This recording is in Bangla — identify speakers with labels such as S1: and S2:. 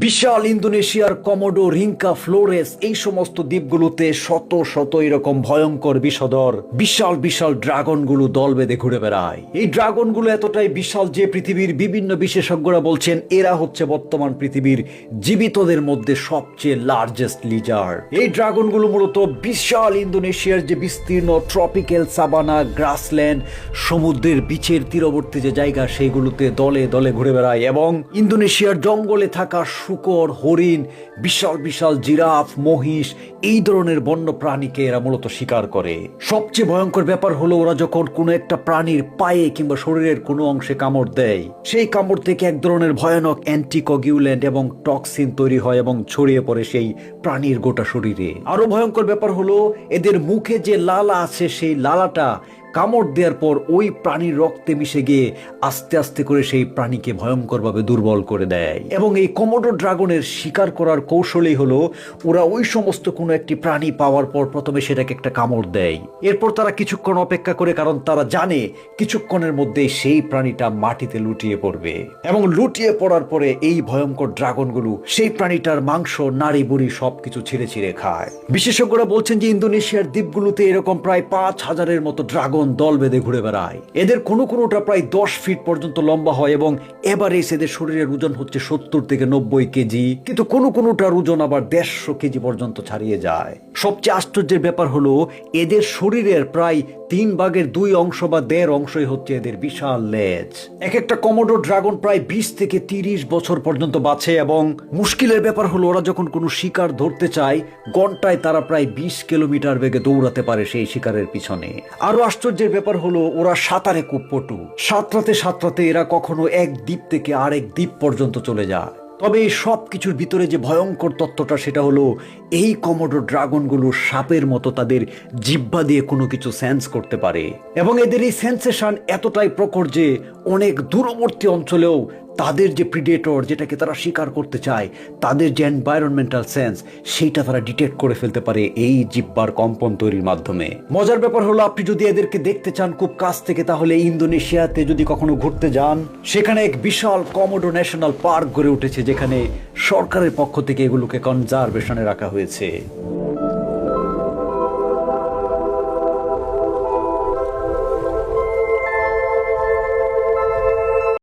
S1: বিশাল ইন্দোনেশিয়ার কমোডো, রিঙ্কা, ফ্লোরেস এই সমস্ত দ্বীপগুলোতে শত শত এরকম ভয়ঙ্কর বিষধর বিশাল বিশাল ড্রাগনগুলো দল বেঁধে ঘুরে বেড়ায়। এই ড্রাগনগুলো এতটাই বিশাল যে পৃথিবীর বিভিন্ন বিশেষজ্ঞরা বলছেন এরা হচ্ছে বর্তমান পৃথিবীর জীবিতদের মধ্যে সবচেয়ে লার্জেস্ট লিজার্ড। এই ড্রাগনগুলো মূলত বিশাল ইন্দোনেশিয়ার যে বিস্তীর্ণ ট্রপিক্যাল সাভানা, গ্রাসল্যান্ড, সমুদ্রের বিচের তীরবর্তী যে জায়গা সেইগুলোতে দলে দলে ঘুরে বেড়ায় এবং ইন্দোনেশিয়ার জঙ্গলে থাকা শূকর, হরিণ, বিশাল বিশাল জিরাফ, মহিষ এই ধরনের বন্য প্রাণীকে এরা মূলত শিকার করে। সবচেয়ে ভয়ঙ্কর ব্যাপার হলো ওরা যখন কোনো একটা প্রাণীর পায়ে কিংবা শরীরের কোনো অংশে কামড় দেয়, সেই কামড় থেকে এক ধরনের ভয়ানক অ্যান্টিকোগুলেন্ট এবং টক্সিন তৈরি হয় এবং ছড়িয়ে পড়ে সেই প্রাণীর গোটা শরীরে। আরো ভয়ঙ্কর ব্যাপার হলো এদের মুখে যে লালা আছে সেই লালাটা কামড় দেওয়ার পর ওই প্রাণীর রক্তে মিশে গিয়ে আস্তে আস্তে করে সেই প্রাণীকে ভয়ঙ্করভাবে দুর্বল করে দেয়। এবং এই কমোডো ড্রাগনের শিকার করার কৌশলই হলো ওরা ওই সমস্ত কোনো একটি প্রাণী পাওয়ার পর প্রথমে সেটাকে একটা কামড় দেয়, এরপর তারা কিছুক্ষণ অপেক্ষা করে, কারণ তারা জানে কিছুক্ষণের মধ্যে সেই প্রাণীটা মাটিতে লুটিয়ে পড়বে এবং লুটিয়ে পড়ার পরে এই ভয়ঙ্কর ড্রাগনগুলো সেই প্রাণীটার মাংস, নাড়ি বুড়ি সবকিছু ছিঁড়ে ছিঁড়ে খায়। বিশেষজ্ঞরা বলছেন যে ইন্দোনেশিয়ার দ্বীপগুলোতে এরকম প্রায় 5,000-এর মতো ড্রাগন দল বেঁধে ঘুরে বেড়ায়। এদের কোনোটা প্রায় 10 ফিট পর্যন্ত লম্বা হয় এবং এভারেজ এদের শরীরের ওজন হচ্ছে 70 থেকে 90 কেজি, কিন্তু কোনোটার ওজন আবার 150 কেজি পর্যন্ত ছাড়িয়ে যায়। সবচেয়ে আশ্চর্যের ব্যাপার হলো এদের শরীরের প্রায় 3/2 অংশ বা 1.5 অংশই হচ্ছে এদের বিশাল লেজ। এক একটা কমোডো ড্রাগন প্রায় 20 থেকে 30 বছর পর্যন্ত বাঁচে এবং মুশকিলের ব্যাপার হলো ওরা যখন কোনো শিকার ধরতে চায় ঘন্টায় তারা প্রায় 20 কিলোমিটার বেগে দৌড়াতে পারে সেই শিকারের পিছনে। আরো আশ্চর্যের ব্যাপার হলো ওরা সাঁতারে খুব পটু। সাঁতরাতে এরা কখনো এক দ্বীপ থেকে আরেক দ্বীপ পর্যন্ত চলে যায়। তবে এই সব কিছুর ভিতরে যে ভয়ঙ্কর তত্ত্বটা সেটা হলো এই কমোডো ড্রাগনগুলো সাপের মতো তাদের জিহ্বা দিয়ে কোনো কিছু সেন্স করতে পারে এবং এদের এই সেন্সেশন এতটাই প্রখর যে অনেক দূরবর্তী অঞ্চলেও তাদের যে প্রিডেটর, যেটাকে তারা শিকার করতে চায়, তাদের যে এনভায়রনমেন্টাল সেন্স সেইটা তারা ডিটেক্ট করে ফেলতে পারে এই জিহ্বার কম্পন তৈরির মাধ্যমে। মজার ব্যাপার হলো আপনি যদি এদেরকে দেখতে চান খুব কাছ থেকে তাহলে ইন্দোনেশিয়াতে যদি কখনো ঘুরতে যান, সেখানে এক বিশাল কমোডো ন্যাশনাল পার্ক গড়ে উঠেছে যেখানে সরকারের পক্ষ থেকে এগুলোকে কনজারভেশনে রাখা হয়েছে।